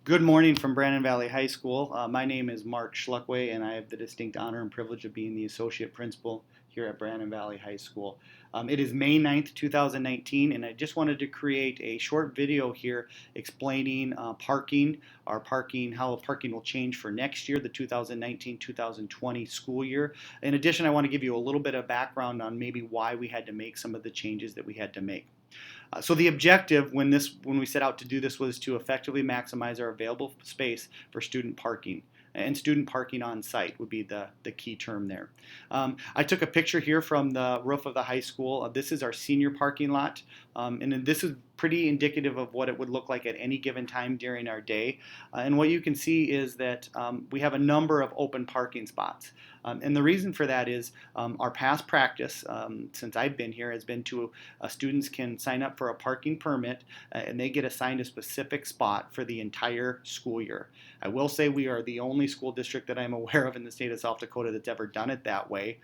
Good morning from Brandon Valley High School. My name is Mark Schluckway, and I have the distinct honor and privilege of being the associate principal here at Brandon Valley High School. It is May 9th, 2019, and I just wanted to create a short video here explaining parking, how parking will change for next year, the 2019-2020 school year. In addition, I want to give you a little bit of background on maybe why we had to make some of the changes that we had to make. So the objective when we set out to do this was to effectively maximize our available space for student parking. And student parking on site would be the key term there. I took a picture here from the roof of the high school. This is our senior parking lot, and this is pretty indicative of what it would look like at any given time during our day. And what you can see is that we have a number of open parking spots. And the reason for that is our past practice, since I've been here, has been to students can sign up for a parking permit and they get assigned a specific spot for the entire school year. I will say we are the only school district that I'm aware of in the state of South Dakota that's ever done it that way.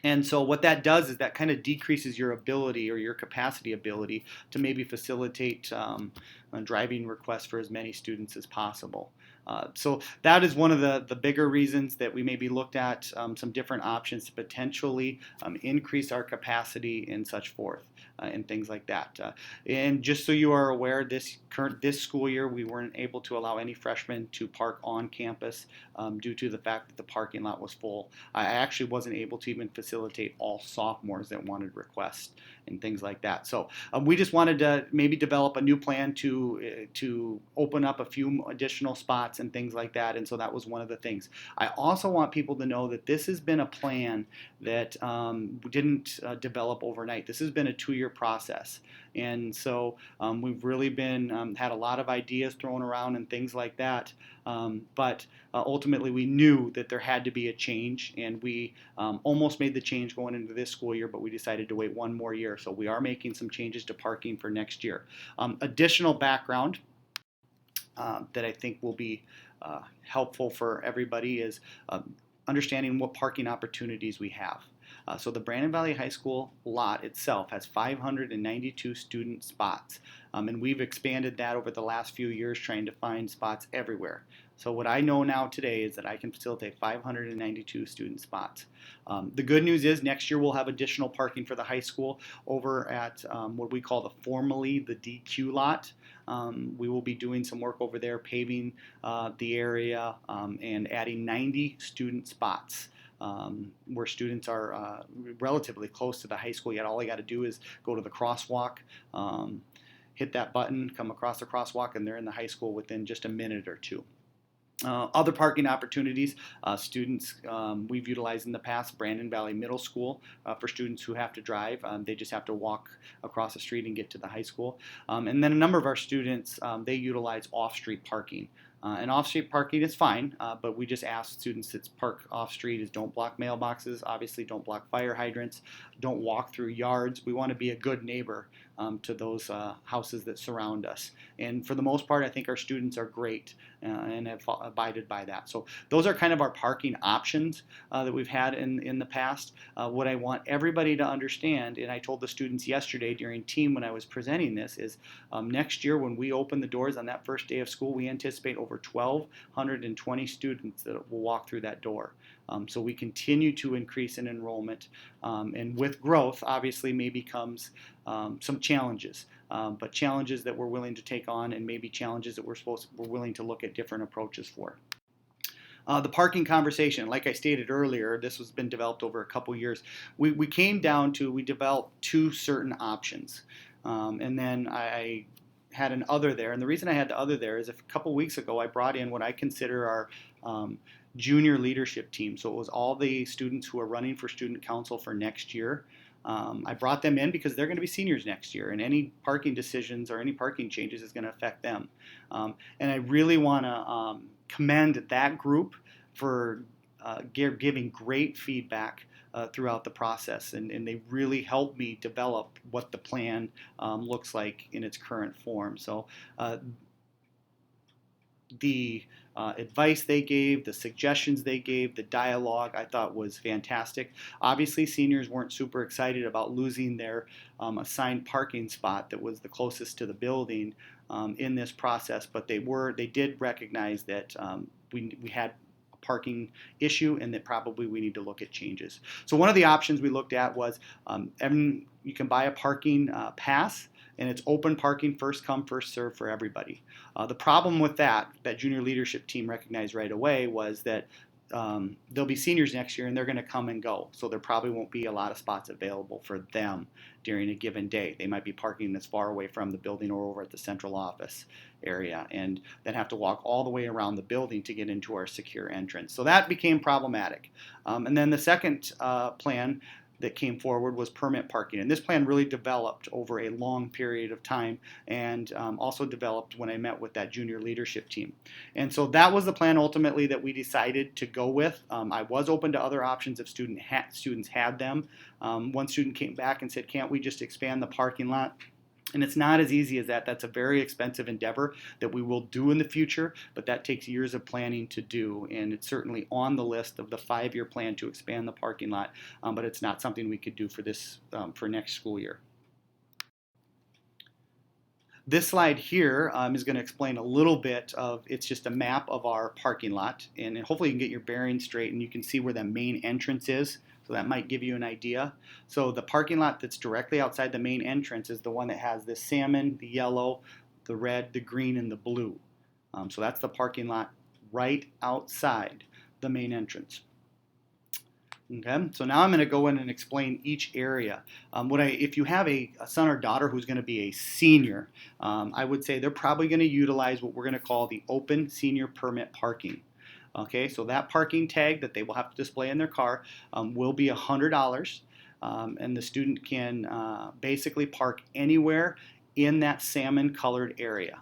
And so what that does is that kind of decreases your ability or your capacity ability to maybe facilitate driving requests for as many students as possible. So that is one of the bigger reasons that we maybe looked at some different options to potentially increase our capacity and such forth and things like that. And just so you are aware, this school year we weren't able to allow any freshmen to park on campus due to the fact that the parking lot was full. I actually wasn't able to even facilitate all sophomores that wanted requests and things like that. So we just wanted to maybe develop a new plan to open up a few additional spots and things like that. And so that was one of the things. I also want people to know that this has been a plan that didn't develop overnight. This has been a 2-year process. And so we've really been had a lot of ideas thrown around and things like that. But ultimately, we knew that there had to be a change, and we almost made the change going into this school year, but we decided to wait one more year. So we are making some changes to parking for next year. Additional background that I think will be helpful for everybody is understanding what parking opportunities we have. So the Brandon Valley High School lot itself has 592 student spots, and we've expanded that over the last few years trying to find spots everywhere. So what I know now today is that I can facilitate 592 student spots. The good news is next year we'll have additional parking for the high school over at what we call formerly the DQ lot. We will be doing some work over there, paving the area and adding 90 student spots. Where students are relatively close to the high school, yet all they got to do is go to the crosswalk, hit that button, come across the crosswalk, and they're in the high school within just a minute or two. Other parking opportunities, students we've utilized in the past, Brandon Valley Middle School for students who have to drive. They just have to walk across the street and get to the high school. And then a number of our students, they utilize off-street parking. And off-street parking is fine, but we just ask students that park off-street is don't block mailboxes, obviously don't block fire hydrants, don't walk through yards. We want to be a good neighbor to those houses that surround us. And for the most part, I think our students are great and have abided by that. So those are kind of our parking options that we've had in the past. What I want everybody to understand, and I told the students yesterday during team when I was presenting this, is next year when we open the doors on that first day of school, we anticipate over 1,220 students that will walk through that door. So we continue to increase in enrollment, and with growth, obviously, maybe comes some challenges, but challenges that we're willing to take on, and maybe challenges that we're willing to look at different approaches for. The parking conversation, like I stated earlier, this has been developed over a couple years. We came down to we developed 2 certain options, and then I had an other there. And the reason I had the other there is a couple weeks ago I brought in what I consider our junior leadership team. So it was all the students who are running for student council for next year. I brought them in because they're going to be seniors next year, and any parking decisions or any parking changes is going to affect them. And I really want to commend that group for giving great feedback throughout the process, and they really helped me develop what the plan looks like in its current form. So the advice they gave, the suggestions they gave, the dialogue I thought was fantastic. Obviously, seniors weren't super excited about losing their assigned parking spot that was the closest to the building in this process, but they did recognize that we had a parking issue and that probably we need to look at changes. So one of the options we looked at was you can buy a parking pass, and it's open parking, first come, first serve for everybody. The problem with that junior leadership team recognized right away was that there'll be seniors next year and they're going to come and go. So there probably won't be a lot of spots available for them during a given day. They might be parking that's far away from the building or over at the central office area and then have to walk all the way around the building to get into our secure entrance. So that became problematic. And then the second plan that came forward was permit parking. And this plan really developed over a long period of time and also developed when I met with that junior leadership team. And so that was the plan ultimately that we decided to go with. I was open to other options if students had them. One student came back and said, can't we just expand the parking lot? And it's not as easy as that. That's a very expensive endeavor that we will do in the future, but that takes years of planning to do. And it's certainly on the list of the 5-year plan to expand the parking lot, but it's not something we could do for next school year. This slide here is going to explain a little bit of, it's just a map of our parking lot, and hopefully you can get your bearings straight and you can see where the main entrance is. So that might give you an idea. So the parking lot that's directly outside the main entrance is the one that has the salmon, the yellow, the red, the green, and the blue. So that's the parking lot right outside the main entrance. Okay, so now I'm going to go in and explain each area. If you have a son or daughter who's going to be a senior, I would say they're probably going to utilize what we're going to call the open senior permit parking. Okay, so that parking tag that they will have to display in their car will be $100, and the student can basically park anywhere in that salmon colored area.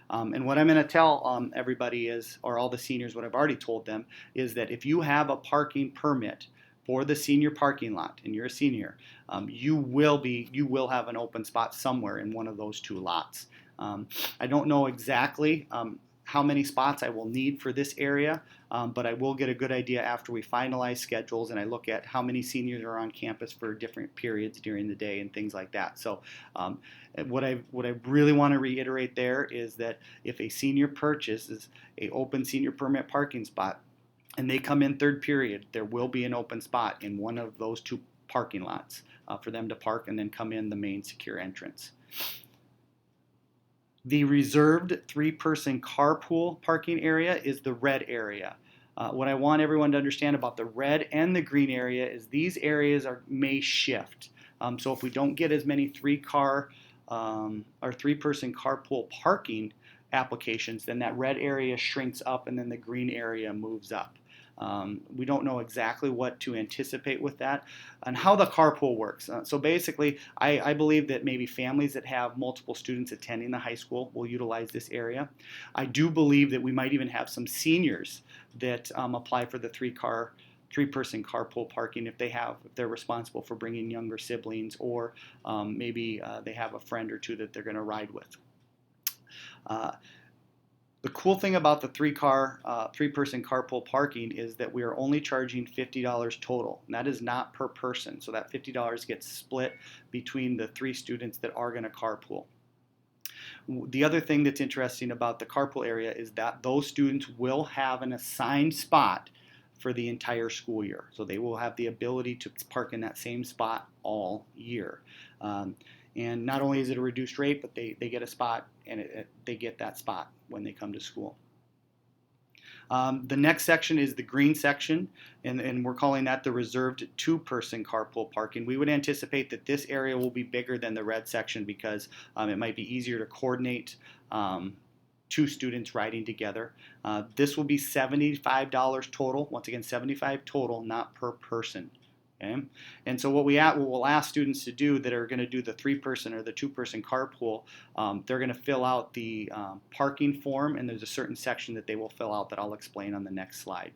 And what I'm going to tell everybody is, or all the seniors, what I've already told them, is that if you have a parking permit for the senior parking lot and you're a senior, you will have an open spot somewhere in one of those two lots. I don't know exactly how many spots I will need for this area, but I will get a good idea after we finalize schedules and I look at how many seniors are on campus for different periods during the day and things like that. So what I really want to reiterate there is that if a senior purchases an open senior permit parking spot and they come in third period, there will be an open spot in one of those two parking lots for them to park and then come in the main secure entrance. The reserved 3-person carpool parking area is the red area. What I want everyone to understand about the red and the green area is these areas may shift. So if we don't get as many 3-person carpool parking applications, then that red area shrinks up and then the green area moves up. We don't know exactly what to anticipate with that and how the carpool works. So basically, I believe that maybe families that have multiple students attending the high school will utilize this area. I do believe that we might even have some seniors that apply for the 3-person carpool parking if they're responsible for bringing younger siblings, or maybe they have a friend or two that they're going to ride with. The cool thing about the 3-person carpool parking is that we are only charging $50 total, and that is not per person. So that $50 gets split between the 3 students that are going to carpool. The other thing that's interesting about the carpool area is that those students will have an assigned spot for the entire school year. So they will have the ability to park in that same spot all year. And not only is it a reduced rate, but they get a spot, and they get that spot when they come to school. The next section is the green section, and we're calling that the reserved 2-person carpool parking. We would anticipate that this area will be bigger than the red section because it might be easier to coordinate 2 students riding together. This will be $75 total. Once again, $75 total, not per person. Okay? And so what we'll ask students to do that are going to do the 3-person or the 2-person carpool, they're going to fill out the parking form, and there's a certain section that they will fill out that I'll explain on the next slide.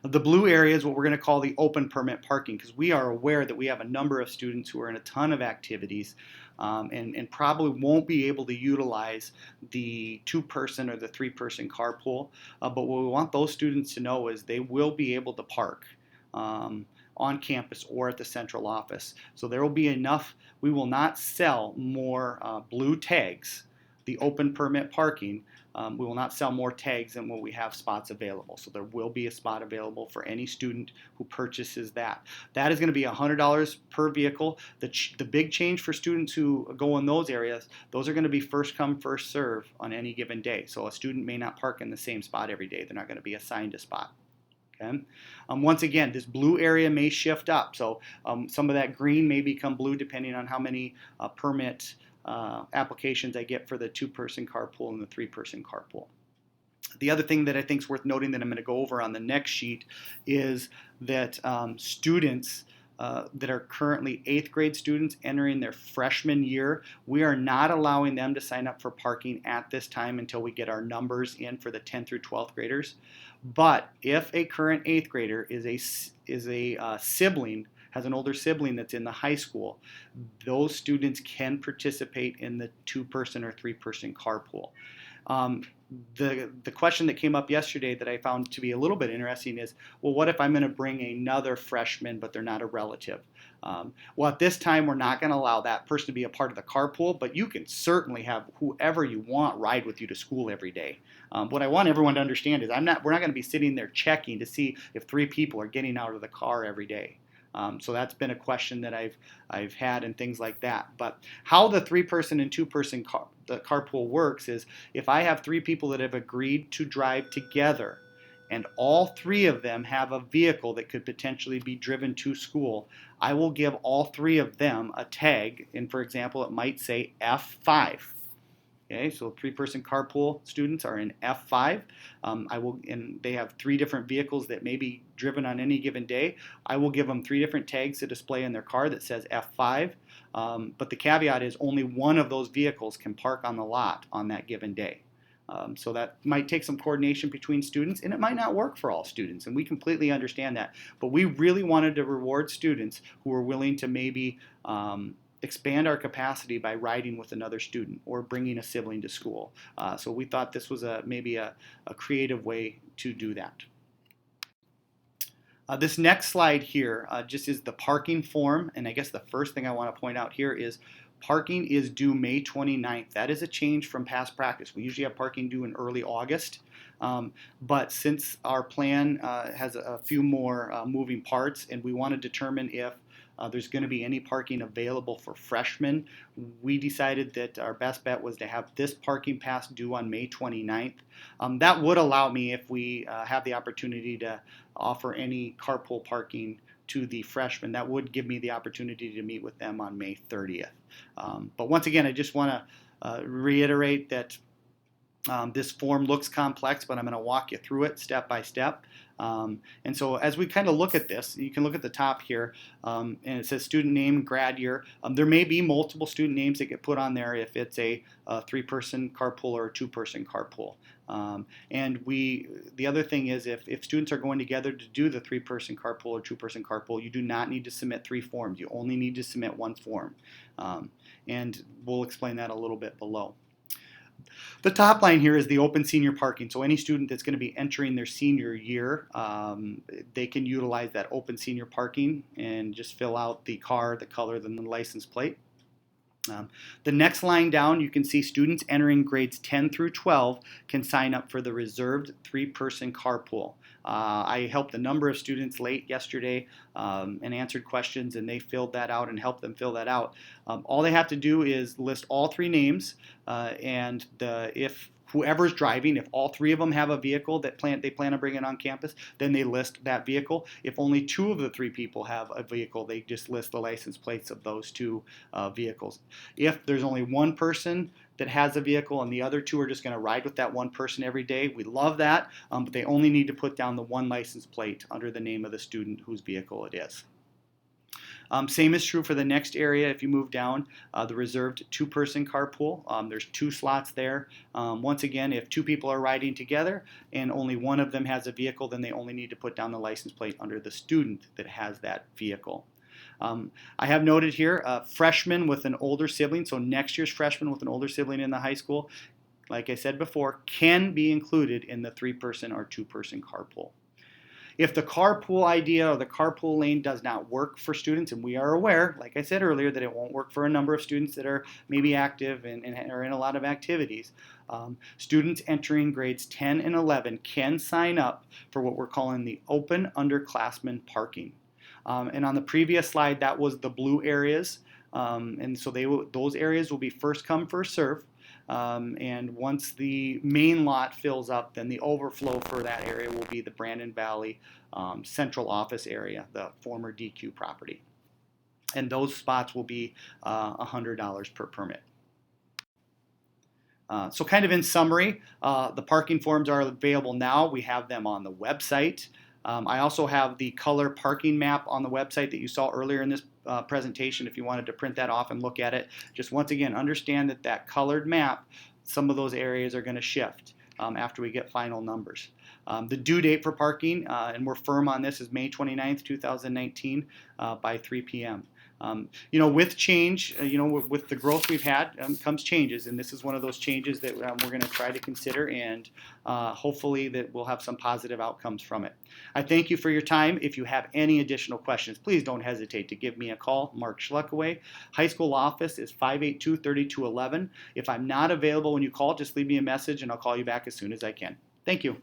The blue area is what we're going to call the open permit parking, because we are aware that we have a number of students who are in a ton of activities and probably won't be able to utilize the two-person or the three-person carpool. But what we want those students to know is they will be able to park on campus or at the central office. So there will be enough. We will not sell more blue tags, the open permit parking. We will not sell more tags than what we have spots available. So there will be a spot available for any student who purchases that. That is going to be $100 per vehicle. The big change for students who go in those areas, those are going to be first come, first serve on any given day. So a student may not park in the same spot every day. They're not going to be assigned a spot. Okay. Once again, this blue area may shift up. So some of that green may become blue depending on how many permit applications I get for the two-person carpool and the three-person carpool. The other thing that I think is worth noting that I'm going to go over on the next sheet is that students that are currently 8th grade students entering their freshman year, we are not allowing them to sign up for parking at this time until we get our numbers in for the 10th through 12th graders. But if a current 8th grader is a sibling, has an older sibling that's in the high school, those students can participate in the two-person or three-person carpool. The question that came up yesterday that I found to be a little bit interesting is, well, what if I'm going to bring another freshman but they're not a relative? Well, at this time, we're not going to allow that person to be a part of the carpool, but you can certainly have whoever you want ride with you to school every day. What I want everyone to understand is we're not going to be sitting there checking to see if 3 people are getting out of the car every day. So that's been a question that I've had and things like that. But how the 3-person and 2-person the carpool works is if I have 3 people that have agreed to drive together and all 3 of them have a vehicle that could potentially be driven to school, I will give all 3 of them a tag, and for example, it might say F5. Okay, so 3-person carpool students are in F5. And they have 3 different vehicles that may be driven on any given day. I will give them 3 different tags to display in their car that says F5. But the caveat is only one of those vehicles can park on the lot on that given day. So that might take some coordination between students, and it might not work for all students, and we completely understand that. But we really wanted to reward students who are willing to maybe expand our capacity by riding with another student or bringing a sibling to school. So we thought this was maybe a creative way to do that. This next slide here just is the parking form, and I guess the first thing I want to point out here is parking is due May 29th. That is a change from past practice. We usually have parking due in early August, but since our plan has a few more moving parts and we want to determine if there's going to be any parking available for freshmen, we decided that our best bet was to have this parking pass due on May 29th. That would allow me, if we have the opportunity to offer any carpool parking to the freshmen, that would give me the opportunity to meet with them on May 30th. But once again, I just want to reiterate that this form looks complex, but I'm going to walk you through it step by step. And so as we kind of look at this, you can look at the top here, and it says student name, grad year. There may be multiple student names that get put on there if it's a 3-person carpool or a 2-person carpool. And the other thing is if students are going together to do the 3-person carpool or 2-person carpool, you do not need to submit 3 forms. You only need to submit 1 form. And we'll explain that a little bit below. The top line here is the open senior parking. So any student that's going to be entering their senior year, they can utilize that open senior parking and just fill out the car, the color, then the license plate. The next line down, you can see students entering grades 10 through 12 can sign up for the reserved 3-person carpool. I helped a number of students late yesterday and answered questions, and they filled that out and helped them fill that out. All they have to do is list all 3 names, and if whoever's driving, if all 3 of them have a vehicle that they plan on bringing on campus, then they list that vehicle. If only 2 of the 3 people have a vehicle, they just list the license plates of those 2 vehicles. If there's only 1 person that has a vehicle and the other 2 are just going to ride with that 1 person every day, we love that, but they only need to put down the 1 license plate under the name of the student whose vehicle it is. Same is true for the next area. If you move down, the reserved 2-person carpool, there's 2 slots there. Once again, if 2 people are riding together and only one of them has a vehicle, then they only need to put down the license plate under the student that has that vehicle. I have noted here, freshmen with an older sibling, so next year's freshman with an older sibling in the high school, like I said before, can be included in the 3-person or 2-person carpool. If the carpool idea or the carpool lane does not work for students, and we are aware, like I said earlier, that it won't work for a number of students that are maybe active and are in a lot of activities, students entering grades 10 and 11 can sign up for what we're calling the open underclassmen parking. And on the previous slide, that was the blue areas. And so those areas will be first come, first serve. And once the main lot fills up, then the overflow for that area will be the Brandon Valley central office area, the former DQ property. And those spots will be $100 per permit. So kind of in summary, the parking forms are available now. We have them on the website. I also have the color parking map on the website that you saw earlier in this presentation if you wanted to print that off and look at it. Just once again, understand that that colored map, some of those areas are going to shift after we get final numbers. The due date for parking, and we're firm on this, is May 29th, 2019 by 3 p.m. With change, with the growth we've had comes changes, and this is one of those changes that we're going to try to consider, and hopefully that we'll have some positive outcomes from it. I thank you for your time. If you have any additional questions, please don't hesitate to give me a call. Mark Schluckaway. High school office is 582-3211. If I'm not available when you call, just leave me a message, and I'll call you back as soon as I can. Thank you.